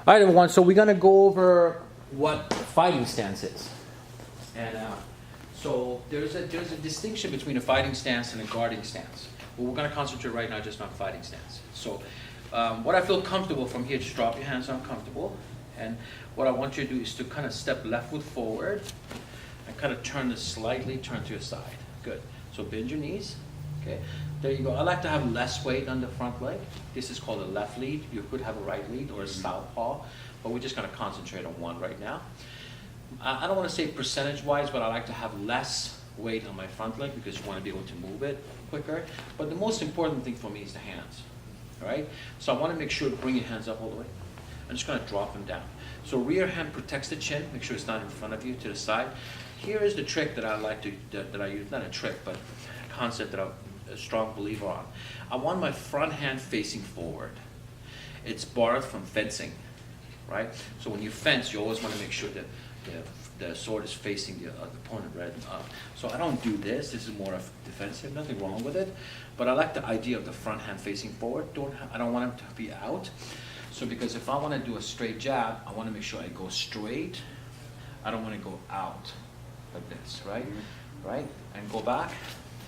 All right, everyone, so we're going to go over what fighting stance is. And so there's a distinction between a fighting stance and a guarding stance. But we're going to concentrate right now just on fighting stance. So what I feel comfortable from here, just drop your hands down comfortable. And what I want you to do is to kind of step left foot forward and kind of turn this slightly, turn to your side. Good. So bend your knees. Okay. There you go. I like to have less weight on the front leg. This is called a left lead. You could have a right lead or a southpaw, but we're just going to concentrate on one right now. I don't want to say percentage-wise, but I like to have less weight on my front leg because you want to be able to move it quicker. But the most important thing for me is the hands. All right? So I want to make sure to bring your hands up all the way. I'm just going to drop them down. So rear hand protects the chin. Make sure it's not in front of you, to the side. Here is the trick that I like to, that I use, not a trick, but a concept that I'm a strong believer on. I want my front hand facing forward. It's borrowed from fencing, right? So when you fence, you always want to make sure that the sword is facing the opponent right up. So I don't do this. This is more of defensive. Nothing wrong with it. But I like the idea of the front hand facing forward. I don't want him to be out. So because if I want to do a straight jab, I want to make sure I go straight. I don't want to go out like this, right? Right? And go back.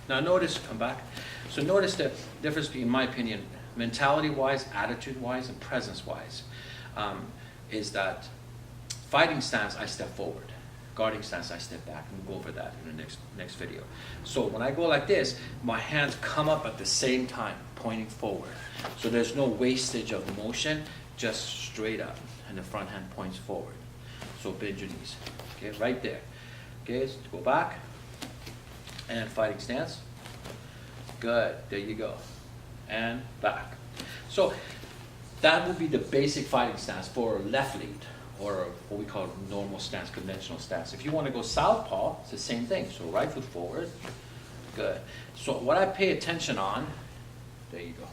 Now notice, come back. So notice the difference between, in my opinion, mentality-wise, attitude-wise, and presence-wise, is that fighting stance, I step forward. Guarding stance, I step back. And we'll go over that in the next video. So when I go like this, my hands come up at the same time, pointing forward. So there's no wastage of motion, just straight up. And the front hand points forward. So bend your knees. Okay, right there. Okay, so go back. And fighting stance. Good. There you go. And back. So that would be the basic fighting stance for left lead, or what we call normal stance, conventional stance. If you want to go southpaw, it's the same thing. So right foot forward. Good. So what I pay attention on, there you go.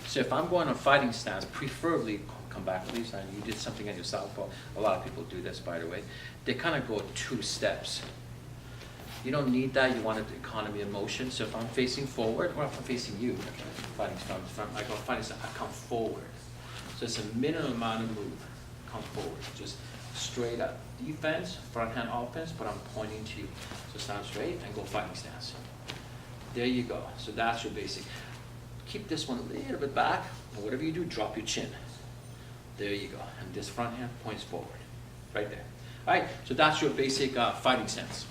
So if I'm going on fighting stance, preferably, come back please, and you did something on your southpaw. A lot of people do this, by the way. They kind of go 2 steps. You don't need that. You want the economy of motion. So if I'm facing forward, or if I'm facing you, fighting front, I go fighting stance, I come forward. So it's a minimum amount of move. Come forward, just straight up. Defense, front hand offense, but I'm pointing to you. So stand straight and go fighting stance. There you go. So that's your basic. Keep this one a little bit back, and whatever you do, drop your chin. There you go. And this front hand points forward, right there. All right, so that's your basic fighting stance.